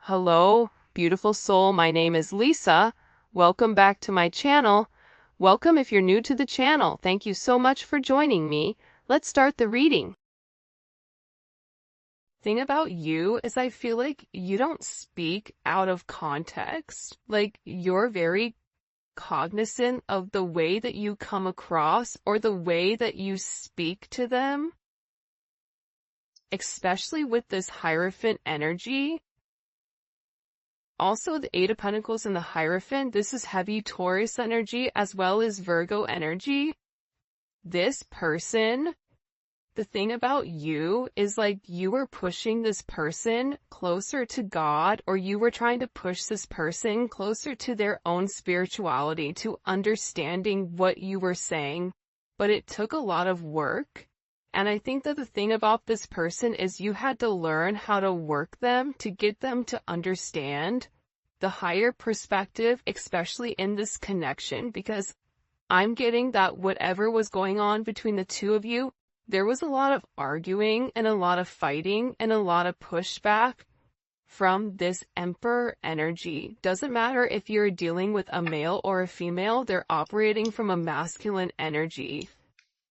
Hello, beautiful soul. My name is Lisa. Welcome back to my channel. Welcome if you're new to the channel. Thank you so much for joining me. Let's start the reading. Thing about you is I feel like you don't speak out of context. Like you're very cognizant of the way that you come across or the way that you speak to them, especially with this Hierophant energy. Also, the Eight of Pentacles and the Hierophant, this is heavy Taurus energy as well as Virgo energy. This person, the thing about you is like you were pushing this person closer to God, or you were trying to push this person closer to their own spirituality, to understanding what you were saying. But it took a lot of work. And I think that the thing about this person is you had to learn how to work them to get them to understand the higher perspective, especially in this connection, because I'm getting that whatever was going on between the two of you, there was a lot of arguing and a lot of fighting and a lot of pushback from this Emperor energy. Doesn't matter if you're dealing with a male or a female, they're operating from a masculine energy.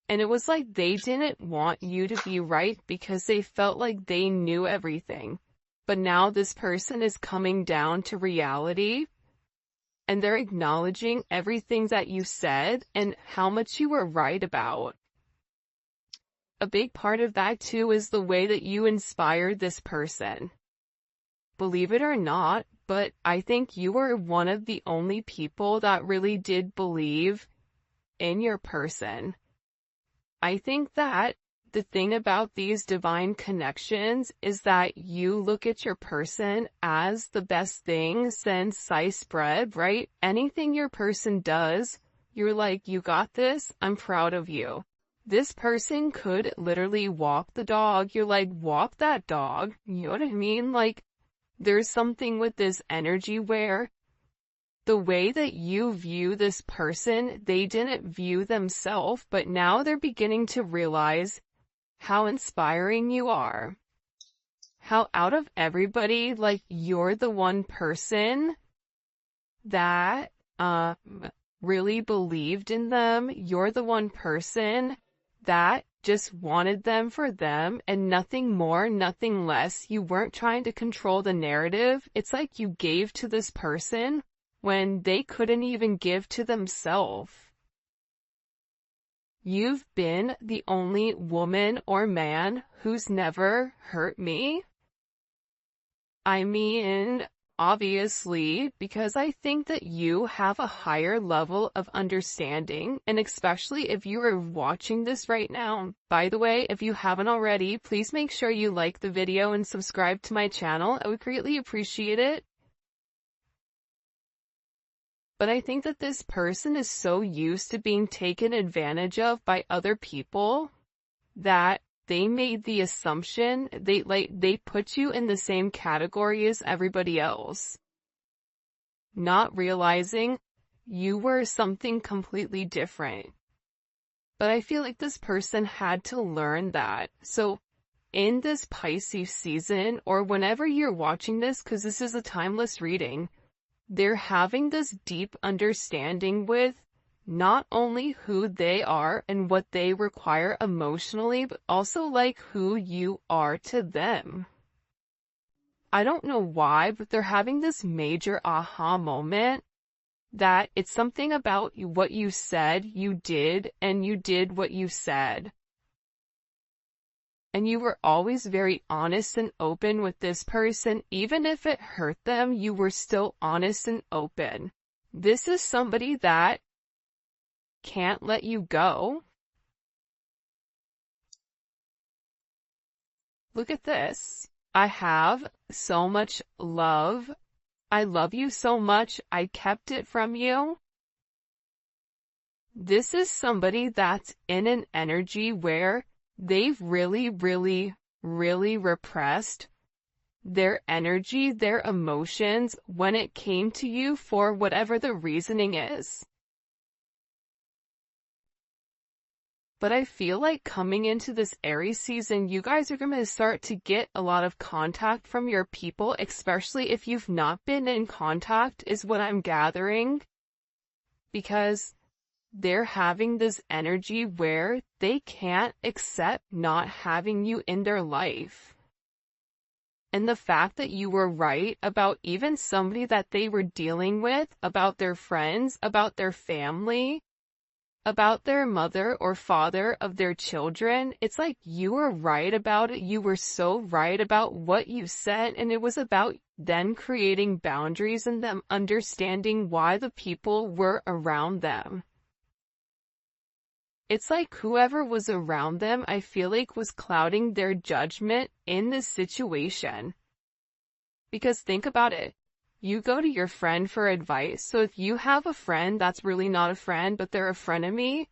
And it was like they didn't want you to be right because they felt like they knew everything. But now this person is coming down to reality and they're acknowledging everything that you said and how much you were right about. A big part of that too is the way that you inspired this person. Believe it or not, but I think you were one of the only people that really did believe in your person. I think that the thing about these divine connections is that you look at your person as the best thing since sliced bread, right? Anything your person does, you're like, you got this, I'm proud of you. This person could literally walk the dog, you're like, walk that dog, you know what I mean? Like, there's something with this energy where the way that you view this person, they didn't view themselves, but now they're beginning to realize how inspiring you are. How out of everybody, like, you're the one person that really believed in them. You're the one person that just wanted them for them and nothing more, nothing less. You weren't trying to control the narrative. It's like you gave to this person when they couldn't even give to themselves. You've been the only woman or man who's never hurt me. I mean, obviously, because I think that you have a higher level of understanding, and especially if you are watching this right now. By the way, if you haven't already, please make sure you like the video and subscribe to my channel. I would greatly appreciate it. But I think that this person is so used to being taken advantage of by other people that they made the assumption they put you in the same category as everybody else, not realizing you were something completely different. But I feel like this person had to learn that. So in this Pisces season, or whenever you're watching this, because this is a timeless reading, they're having this deep understanding with not only who they are and what they require emotionally, but also like who you are to them. I don't know why, but they're having this major aha moment that it's something about what you said you did, and you did what you said. And you were always very honest and open with this person. Even if it hurt them, you were still honest and open. This is somebody that can't let you go. Look at this. I have so much love. I love you so much. I kept it from you. This is somebody that's in an energy where they've really repressed their energy, their emotions when it came to you for whatever the reasoning is. But I feel like coming into this Aries season, you guys are going to start to get a lot of contact from your people, especially if you've not been in contact, is what I'm gathering. Because they're having this energy where they can't accept not having you in their life. And the fact that you were right about even somebody that they were dealing with, about their friends, about their family, about their mother or father of their children, it's like you were right about it. You were so right about what you said, and it was about them creating boundaries and them understanding why the people were around them. It's like whoever was around them, I feel like, was clouding their judgment in this situation. Because think about it. You go to your friend for advice. So if you have a friend that's really not a friend, but they're a frenemy,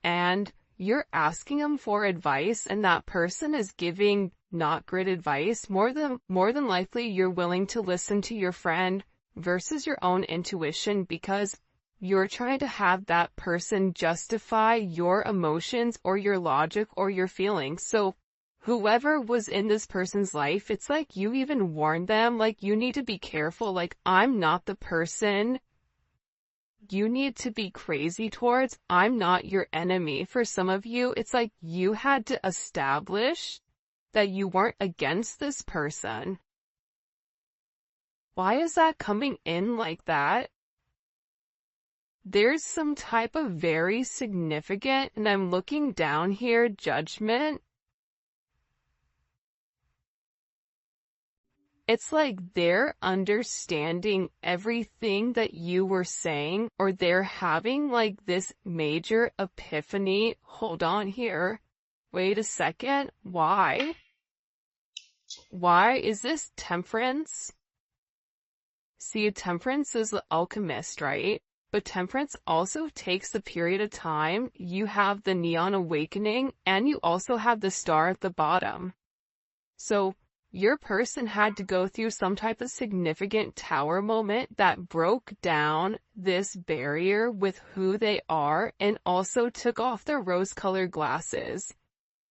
and you're asking them for advice and that person is giving not great advice, more than likely you're willing to listen to your friend versus your own intuition, because you're trying to have that person justify your emotions or your logic or your feelings. So whoever was in this person's life, it's like you even warned them, like, you need to be careful, like, I'm not the person you need to be crazy towards. I'm not your enemy. For some of you, it's like you had to establish that you weren't against this person. Why is that coming in like that? There's some type of very significant, and I'm looking down here, judgment. It's like they're understanding everything that you were saying, or they're having like this major epiphany. Hold on here. Wait a second. Why? Why is this Temperance? See, Temperance is the alchemist, right? But Temperance also takes a period of time. You have the Neon Awakening, and you also have the Star at the bottom. So your person had to go through some type of significant tower moment that broke down this barrier with who they are and also took off their rose-colored glasses.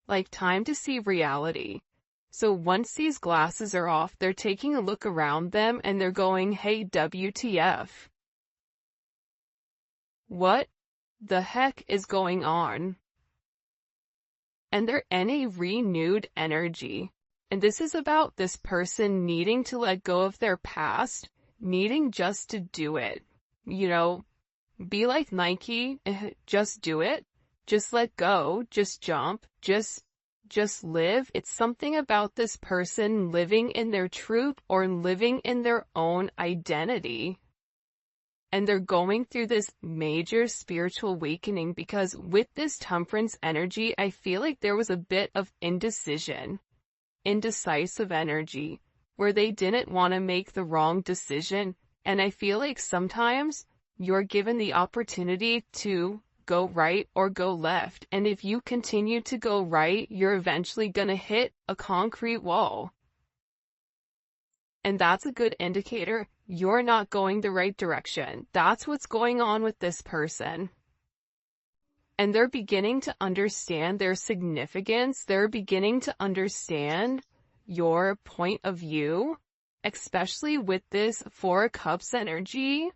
Like time to see reality. So once these glasses are off, they're taking a look around them and they're going, hey, WTF. What the heck is going on? And they're in a renewed energy. And this is about this person needing to let go of their past, needing just to do it. You know, be like Nike, just do it. Just let go, just jump, just live. It's something about this person living in their truth or living in their own identity. And they're going through this major spiritual awakening because with this Temperance energy, I feel like there was a bit of indecision, indecisive energy, where they didn't want to make the wrong decision. And I feel like sometimes you're given the opportunity to go right or go left. And if you continue to go right, you're eventually going to hit a concrete wall. And that's a good indicator you're not going the right direction. That's what's going on with this person. And they're beginning to understand their significance. They're beginning to understand your point of view, especially with this Four of Cups energy.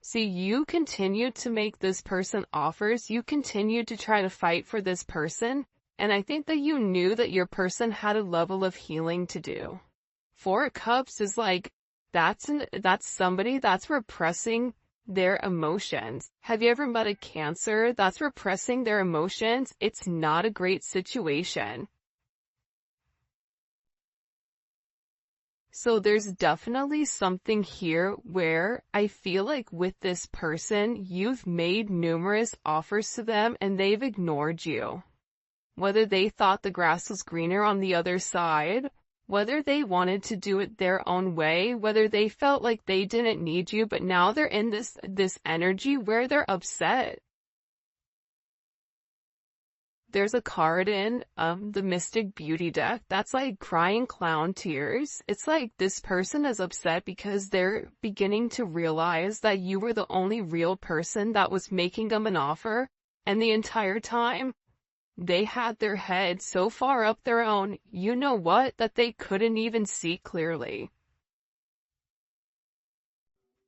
See, you continue to make this person offers. You continue to try to fight for this person. And I think that you knew that your person had a level of healing to do. Four of Cups is like, that's somebody that's repressing their emotions. Have you ever met a Cancer that's repressing their emotions? It's not a great situation. So there's definitely something here where I feel like with this person, you've made numerous offers to them and they've ignored you. Whether they thought the grass was greener on the other side, whether they wanted to do it their own way, whether they felt like they didn't need you, but now they're in this energy where they're upset. There's a card in the Mystic Beauty deck that's like crying clown tears. It's like this person is upset because they're beginning to realize that you were the only real person that was making them an offer. And the entire time, they had their head so far up their own, you know what, that they couldn't even see clearly.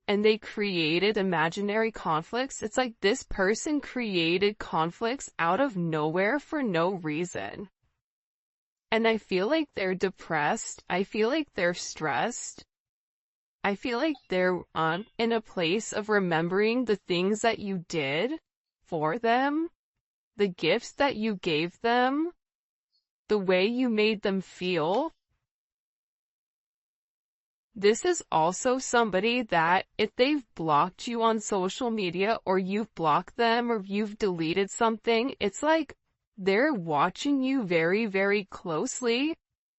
And they created imaginary conflicts. It's like this person created conflicts out of nowhere for no reason. And I feel like they're depressed. I feel like they're stressed. I feel like they're in a place of remembering the things that you did for them, the gifts that you gave them, the way you made them feel. This is also somebody that if they've blocked you on social media or you've blocked them or you've deleted something, it's like they're watching you very, very closely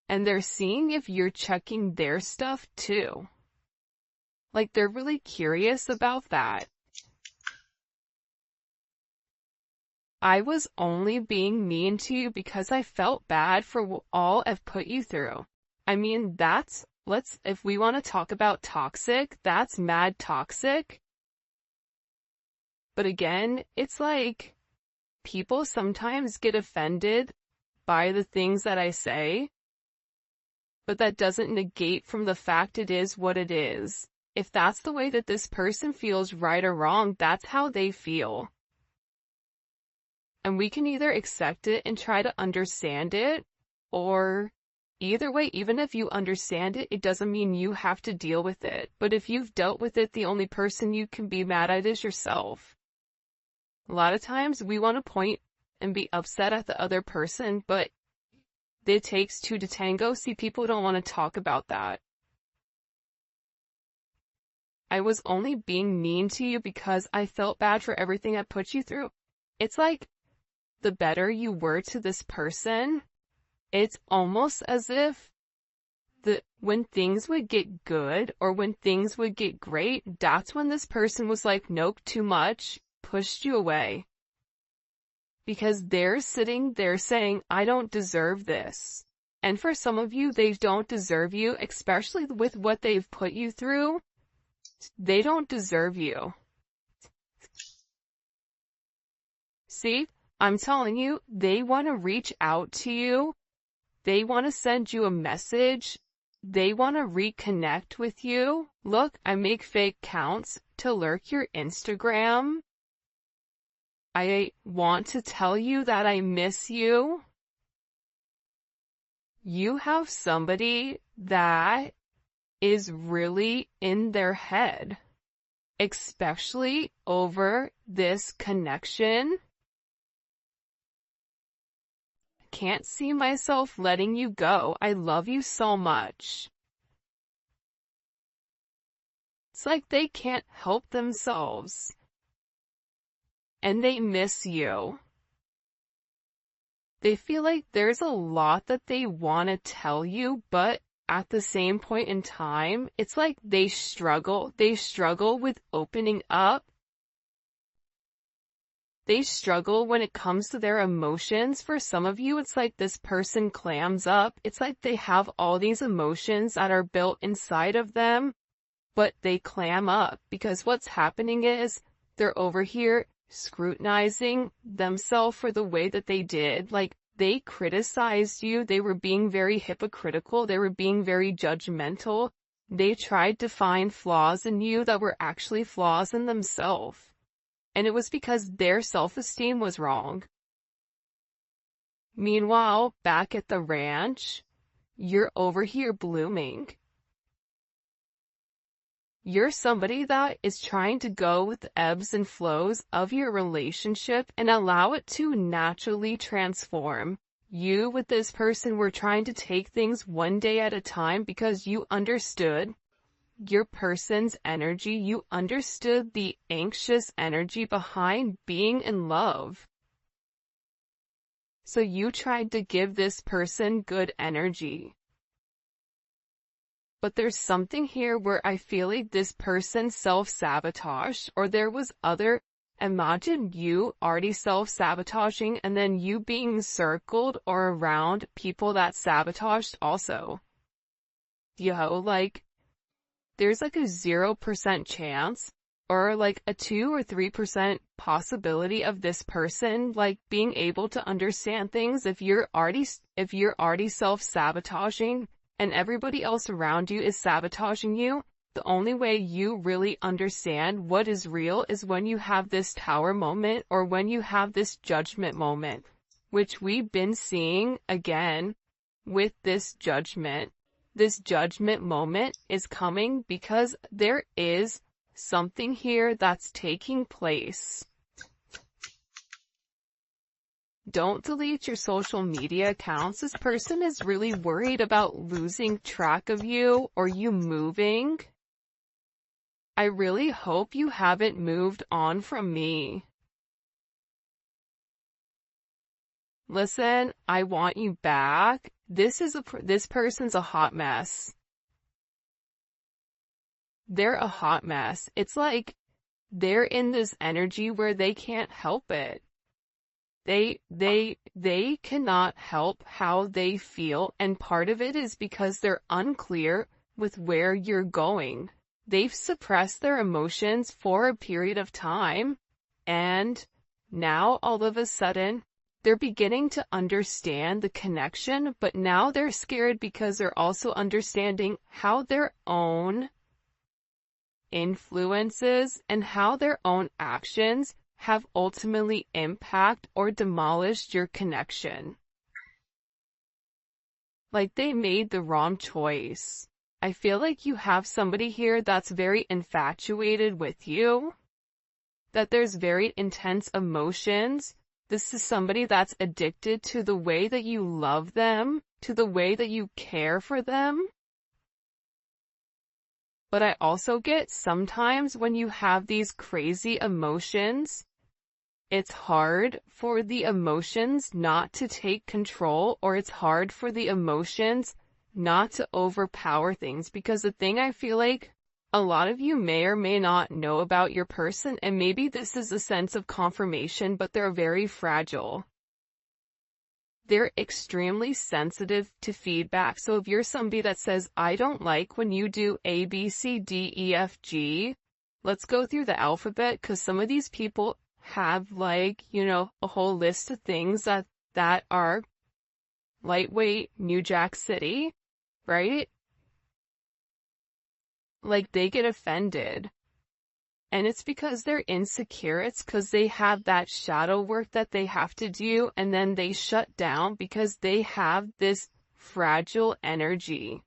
and they're seeing if you're checking their stuff too. Like they're really curious about that. I was only being mean to you because I felt bad for all I've put you through. I mean, if we want to talk about toxic, that's mad toxic. But again, it's like, people sometimes get offended by the things that I say, but that doesn't negate from the fact it is what it is. If that's the way that this person feels, right or wrong, that's how they feel. And we can either accept it and try to understand it, or either way, even if you understand it, it doesn't mean you have to deal with it. But if you've dealt with it, the only person you can be mad at is yourself. A lot of times we want to point and be upset at the other person, but it takes two to tango. See, people don't want to talk about that. I was only being mean to you because I felt bad for everything I put you through. It's like, the better you were to this person, it's almost as if when things would get good or when things would get great, that's when this person was like, nope, too much, pushed you away. Because they're sitting there saying, I don't deserve this. And for some of you, they don't deserve you, especially with what they've put you through. They don't deserve you. See? I'm telling you, they want to reach out to you. They want to send you a message. They want to reconnect with you. Look, I make fake accounts to lurk your Instagram. I want to tell you that I miss you. You have somebody that is really in their head, especially over this connection. Can't see myself letting you go. I love you so much. It's like they can't help themselves. And they miss you. They feel like there's a lot that they want to tell you, but at the same point in time, it's like they struggle. They struggle with opening up. They struggle when it comes to their emotions. For some of you, it's like this person clams up. It's like they have all these emotions that are built inside of them, but they clam up because what's happening is they're over here scrutinizing themselves for the way that they did. Like, they criticized you. They were being very hypocritical. They were being very judgmental. They tried to find flaws in you that were actually flaws in themselves. And it was because their self-esteem was wrong. Meanwhile, back at the ranch, you're over here blooming. You're somebody that is trying to go with the ebbs and flows of your relationship and allow it to naturally transform. You with this person were trying to take things one day at a time because you understood your person's energy. You understood the anxious energy behind being in love. So you tried to give this person good energy. But there's something here where I feel like this person self-sabotaged, or there was other, imagine you already self-sabotaging and then you being circled or around people that sabotaged also. Like, there's like a 0% chance or like a 2 or 3% possibility of this person like being able to understand things. If you're already self-sabotaging and everybody else around you is sabotaging you, the only way you really understand what is real is when you have this tower moment or when you have this judgment moment, which we've been seeing again with this judgment. This judgment moment is coming because there is something here that's taking place. Don't delete your social media accounts. This person is really worried about losing track of you or you moving. I really hope you haven't moved on from me. Listen, I want you back. This person's a hot mess. They're a hot mess. It's like they're in this energy where they can't help it. They cannot help how they feel, and part of it is because they're unclear with where you're going. They've suppressed their emotions for a period of time, and now all of a sudden, they're beginning to understand the connection, but now they're scared because they're also understanding how their own influences and how their own actions have ultimately impact or demolished your connection. Like they made the wrong choice. I feel like you have somebody here that's very infatuated with you, that there's very intense emotions. This is somebody that's addicted to the way that you love them, to the way that you care for them. But I also get sometimes when you have these crazy emotions, it's hard for the emotions not to take control, or it's hard for the emotions not to overpower things, because the thing I feel like a lot of you may or may not know about your person, and maybe this is a sense of confirmation, but they're very fragile. They're extremely sensitive to feedback. So if you're somebody that says, I don't like when you do A, B, C, D, E, F, G, let's go through the alphabet, because some of these people have like, you know, a whole list of things that are lightweight New Jack City, right? Like they get offended. And it's because they're insecure. It's because they have that shadow work that they have to do, and then they shut down because they have this fragile energy.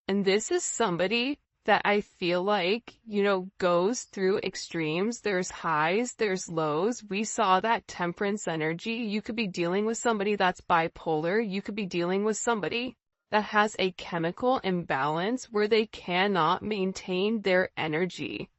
And this is somebody that I feel like, you know, goes through extremes. There's highs, there's lows. We saw that temperance energy. You could be dealing with somebody that's bipolar. You could be dealing with somebody that has a chemical imbalance where they cannot maintain their energy.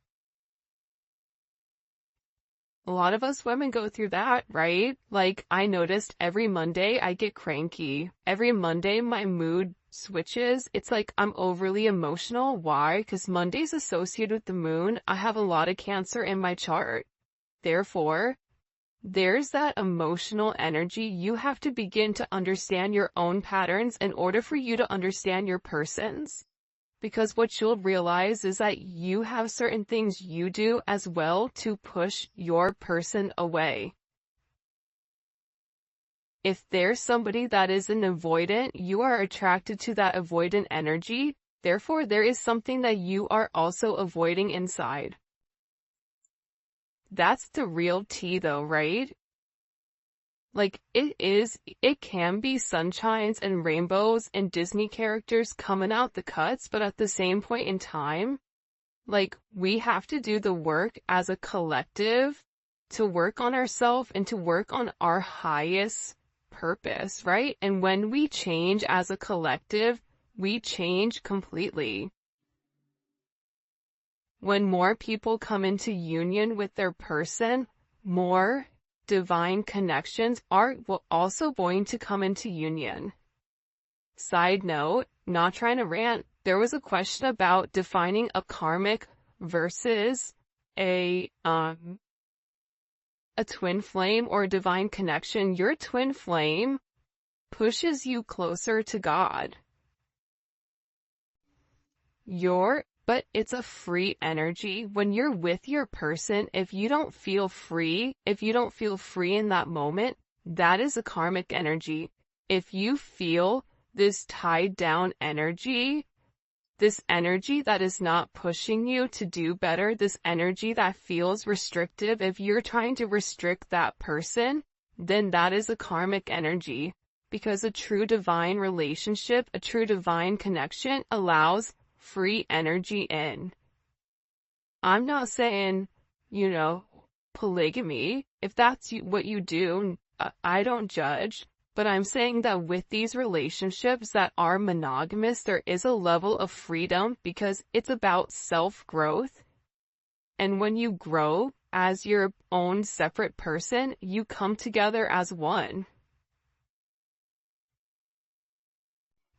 A lot of us women go through that, right? Like, I noticed every Monday I get cranky. Every Monday my mood switches. It's like I'm overly emotional. Why? Because Monday's associated with the moon. I have a lot of Cancer in my chart. Therefore, there's that emotional energy. You have to begin to understand your own patterns in order for you to understand your person's. Because what you'll realize is that you have certain things you do as well to push your person away. If there's somebody that is an avoidant, you are attracted to that avoidant energy. Therefore, there is something that you are also avoiding inside. That's the real tea though, right? Like, it can be sunshines and rainbows and Disney characters coming out the cuts, but at the same point in time, like, we have to do the work as a collective to work on ourselves and to work on our highest purpose, right? And when we change as a collective, we change completely. When more people come into union with their person, more divine connections are also going to come into union. Side note, not trying to rant, there was a question about defining a karmic versus a twin flame or a divine connection. Your twin flame pushes you closer to God. Your but it's a free energy. When you're with your person, if you don't feel free in that moment, that is a karmic energy. If you feel this tied down energy, this energy that is not pushing you to do better, this energy that feels restrictive, if you're trying to restrict that person, then that is a karmic energy. Because a true divine relationship, a true divine connection allows free energy in. I'm not saying, polygamy. If that's what you do, I don't judge. But I'm saying that with these relationships that are monogamous, there is a level of freedom because it's about self-growth. And when you grow as your own separate person, you come together as one.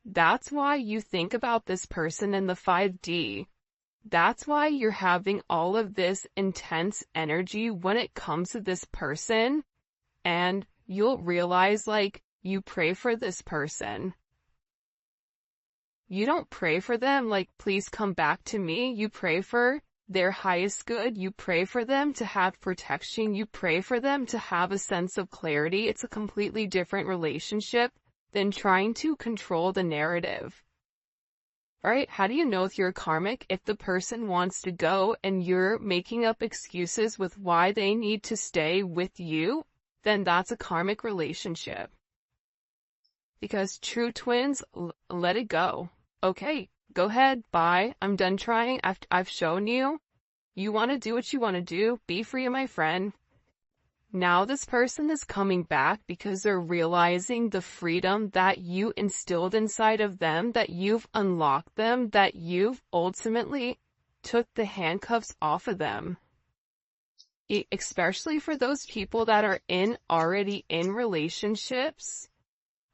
That's why you think about this person in the 5D. That's why you're having all of this intense energy when it comes to this person, and you'll realize, you pray for this person. You don't pray for them please come back to me. You pray for their highest good. You pray for them to have protection. You pray for them to have a sense of clarity. It's a completely different relationship than trying to control the narrative. Alright, how do you know if you're karmic? If the person wants to go and you're making up excuses with why they need to stay with you, then that's a karmic relationship. Because true twins, let it go. Okay, go ahead, bye, I'm done trying, I've shown you. You want to do what you want to do, be free, my friend. Now this person is coming back because they're realizing the freedom that you instilled inside of them, that you've unlocked them, that you've ultimately took the handcuffs off of them. Especially for those people that are already in relationships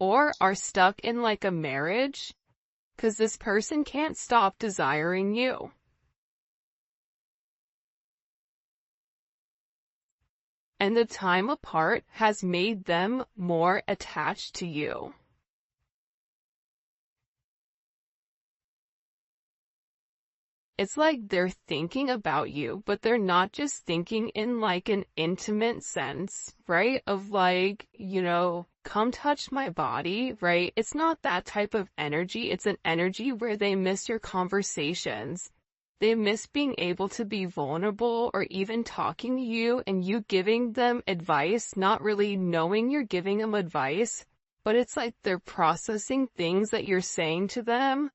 or are stuck in a marriage, because this person can't stop desiring you. And the time apart has made them more attached to you. It's like they're thinking about you, but they're not just thinking in an intimate sense, right? Of come touch my body, right? It's not that type of energy. It's an energy where they miss your conversations. They miss being able to be vulnerable or even talking to you and you giving them advice, not really knowing you're giving them advice, but it's like they're processing things that you're saying to them,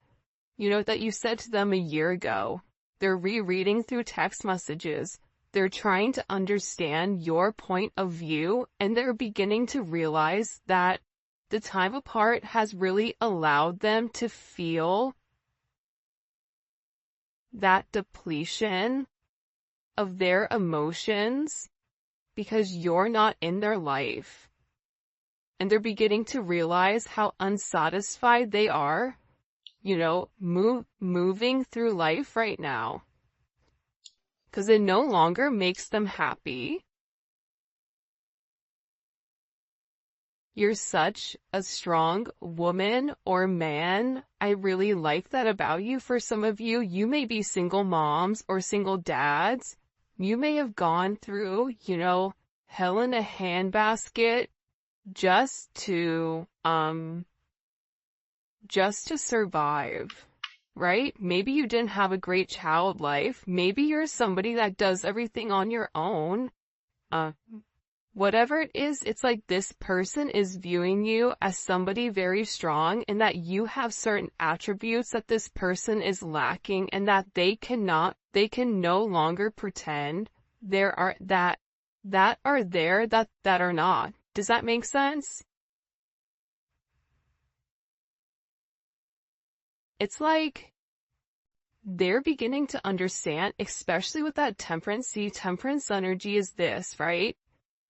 that you said to them a year ago. They're rereading through text messages. They're trying to understand your point of view, and they're beginning to realize that the time apart has really allowed them to feel that depletion of their emotions because you're not in their life. And they're beginning to realize how unsatisfied they are, moving through life right now. Because it no longer makes them happy. You're such a strong woman or man. I really like that about you. For some of you, you may be single moms or single dads. You may have gone through, hell in a handbasket just to survive, right? Maybe you didn't have a great child life. Maybe you're somebody that does everything on your own. Whatever it is, it's like this person is viewing you as somebody very strong and that you have certain attributes that this person is lacking and that they can no longer pretend that are not. Does that make sense? It's like they're beginning to understand, especially with that temperance. See, temperance energy is this, right?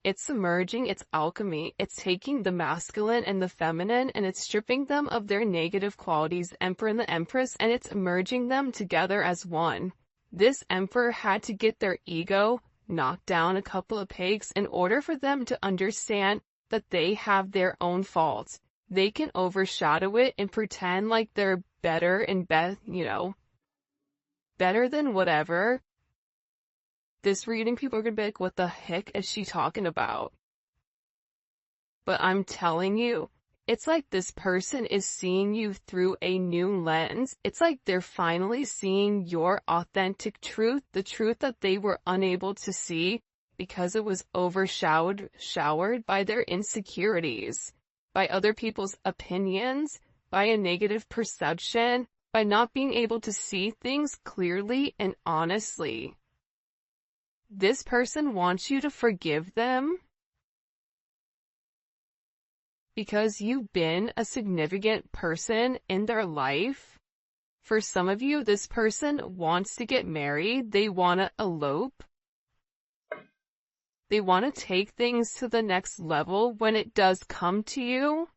It's submerging, it's alchemy, it's taking the masculine and the feminine and it's stripping them of their negative qualities, the Emperor and the Empress, and it's merging them together as one. This Emperor had to get their ego knocked down a couple of pegs in order for them to understand that they have their own faults. They can overshadow it and pretend like they're better and better than whatever. This reading, people are gonna be like, what the heck is she talking about? But I'm telling you, it's like this person is seeing you through a new lens. It's like they're finally seeing your authentic truth, the truth that they were unable to see because it was showered by their insecurities, by other people's opinions, by a negative perception, by not being able to see things clearly and honestly. This person wants you to forgive them because you've been a significant person in their life. For some of you, this person wants to get married. They want to elope. They want to take things to the next level when it does come to you.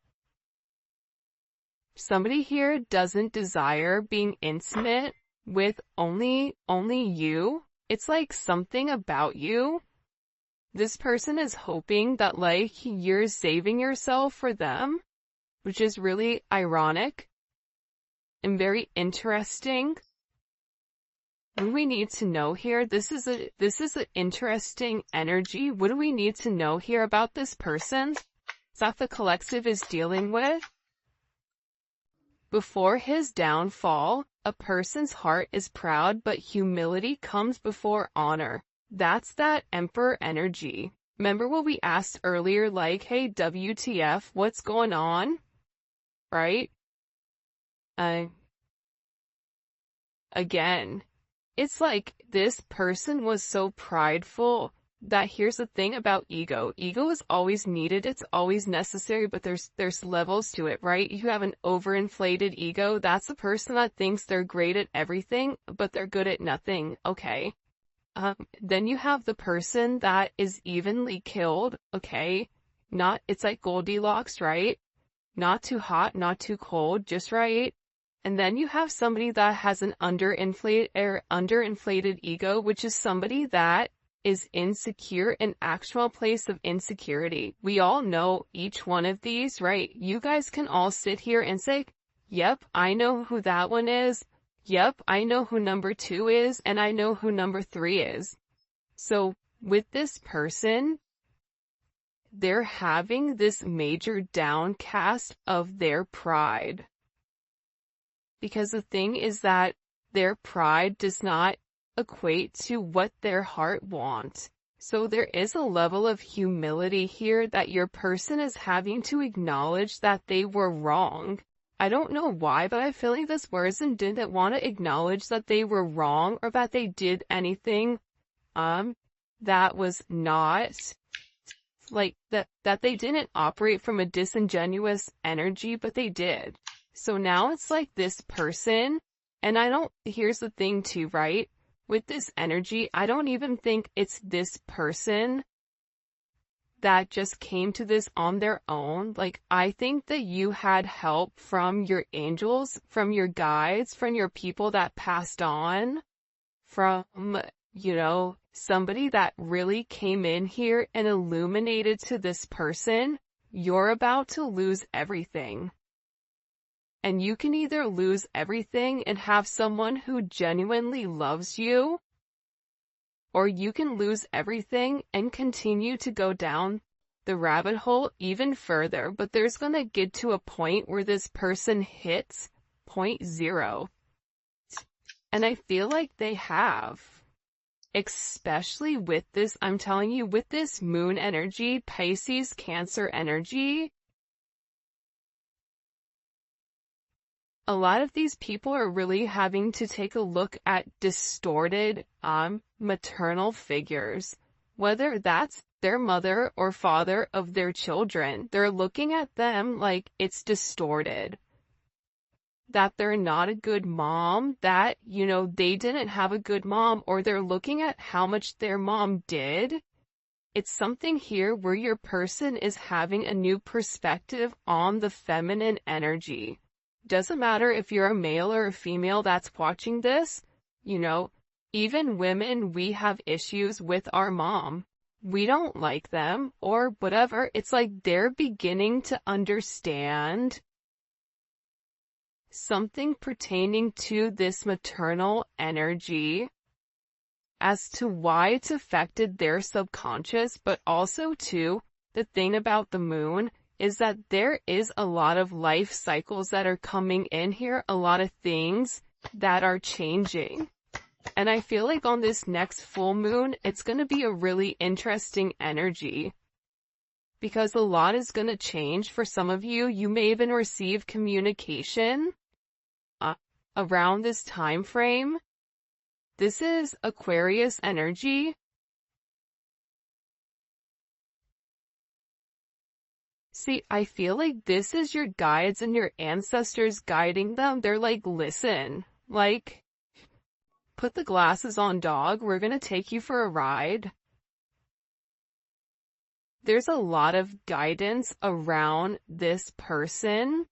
Somebody here doesn't desire being intimate with only you. It's like something about you. This person is hoping that like you're saving yourself for them, which is really ironic and very interesting. What do we need to know here? This is an interesting energy. What do we need to know here about this person that the collective is dealing with? Before his downfall, a person's heart is proud, but humility comes before honor. That's that Emperor energy. Remember what we asked earlier, like, hey, WTF, what's going on? Right? Again, it's like this person was so prideful that here's the thing about ego. Ego is always needed. It's always necessary, but there's levels to it, right? You have an overinflated ego. That's the person that thinks they're great at everything, but they're good at nothing. Okay. Then you have the person that is evenly killed. Okay. It's like Goldilocks, right? Not too hot, not too cold, just right. And then you have somebody that has an underinflated ego, which is somebody that is insecure, an actual place of insecurity. We all know each one of these, right? You guys can all sit here and say, yep, I know who that one is. Yep, I know who number 2 is, and I know who number 3 is. So with this person, they're having this major downcast of their pride. Because the thing is that their pride does not equate to what their heart wants. So there is a level of humility here that your person is having to acknowledge that they were wrong. I don't know why, but I feel like this person didn't want to acknowledge that they were wrong or that they did anything that was not like that they didn't operate from a disingenuous energy, but they did. So now it's like this person, and here's the thing too, right? With this energy, I don't even think it's this person that just came to this on their own. Like, I think that you had help from your angels, from your guides, from your people that passed on, from, somebody that really came in here and illuminated to this person. You're about to lose everything. And you can either lose everything and have someone who genuinely loves you, or you can lose everything and continue to go down the rabbit hole even further. But there's going to get to a point where this person hits point 0. And I feel like they have. Especially with this, I'm telling you, with this moon energy, Pisces, Cancer energy, a lot of these people are really having to take a look at distorted maternal figures, whether that's their mother or father of their children. They're looking at them like it's distorted, that they're not a good mom, that, they didn't have a good mom, or they're looking at how much their mom did. It's something here where your person is having a new perspective on the feminine energy. Doesn't matter if you're a male or a female that's watching this, even women, we have issues with our mom. We don't like them or whatever. It's like they're beginning to understand something pertaining to this maternal energy as to why it's affected their subconscious, but also too, the thing about the moon is that there is a lot of life cycles that are coming in here, a lot of things that are changing. And I feel like on this next full moon, it's going to be a really interesting energy because a lot is going to change. For some of you, you may even receive communication around this time frame. This is Aquarius energy. See, I feel like this is your guides and your ancestors guiding them. They're like, listen, like, put the glasses on, dog. We're going to take you for a ride. There's a lot of guidance around this person.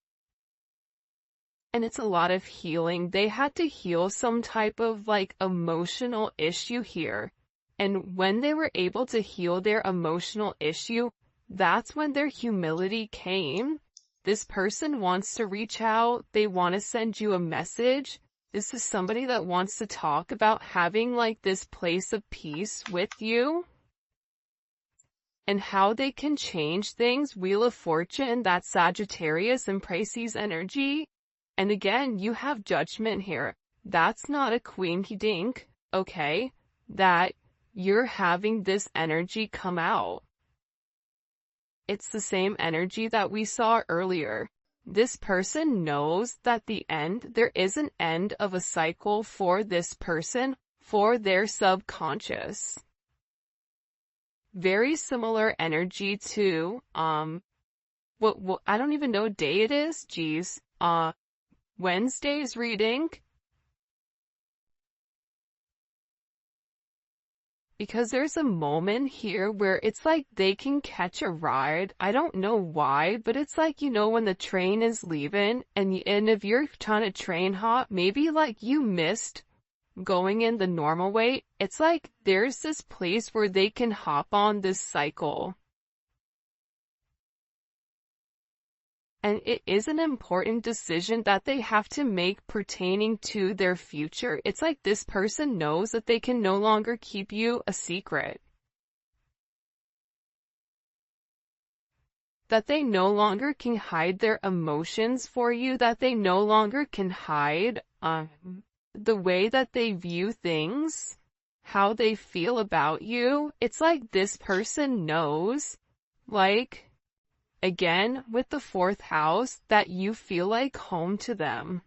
And it's a lot of healing. They had to heal some type of like emotional issue here. And when they were able to heal their emotional issue, that's when their humility came. This person wants to reach out. They want to send you a message. This is somebody that wants to talk about having like this place of peace with you and how they can change things. Wheel of Fortune, that's Sagittarius and Pisces energy. And again, you have Judgment here. That's not a quinky dink, okay? That you're having this energy come out. It's the same energy that we saw earlier. This person knows that there is an end of a cycle for this person, for their subconscious. Very similar energy to, I don't even know what day it is. Geez. Wednesday's reading. Because there's a moment here where it's like they can catch a ride. I don't know why, but it's like, you know, when the train is leaving and if you're trying to train hop, maybe like you missed going in the normal way. It's like there's this place where they can hop on this cycle. And it is an important decision that they have to make pertaining to their future. It's like this person knows that they can no longer keep you a secret. That they no longer can hide their emotions for you, that they no longer can hide the way that they view things, how they feel about you. It's like this person knows, like, again, with the 4th house, that you feel like home to them.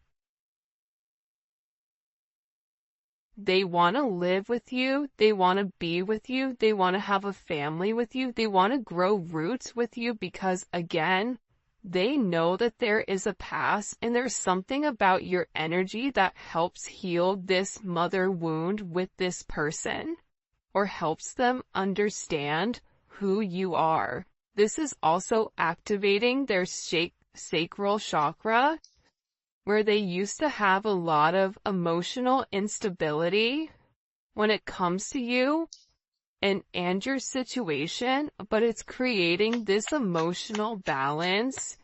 They want to live with you. They want to be with you. They want to have a family with you. They want to grow roots with you because, again, they know that there is a past and there's something about your energy that helps heal this mother wound with this person or helps them understand who you are. This is also activating their sacral chakra, where they used to have a lot of emotional instability when it comes to you and your situation, but it's creating this emotional balance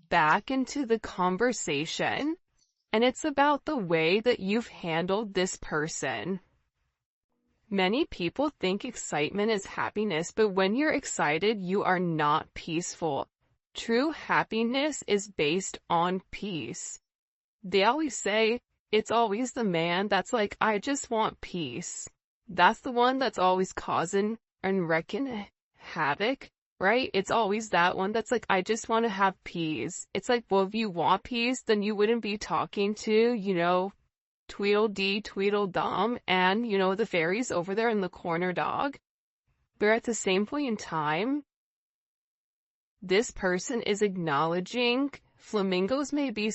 back into the conversation, and it's about the way that you've handled this person. Many people think excitement is happiness, but when you're excited, you are not peaceful. True happiness is based on peace. They always say, it's always the man that's like, I just want peace. That's the one that's always causing and wrecking havoc, right? It's always that one that's like, I just want to have peace. It's like, well, if you want peace, then you wouldn't be talking to, you know, Tweedledee, Tweedledum, and, you know, the fairies over there in the corner, dog. But at the same point in time, this person is acknowledging flamingos may be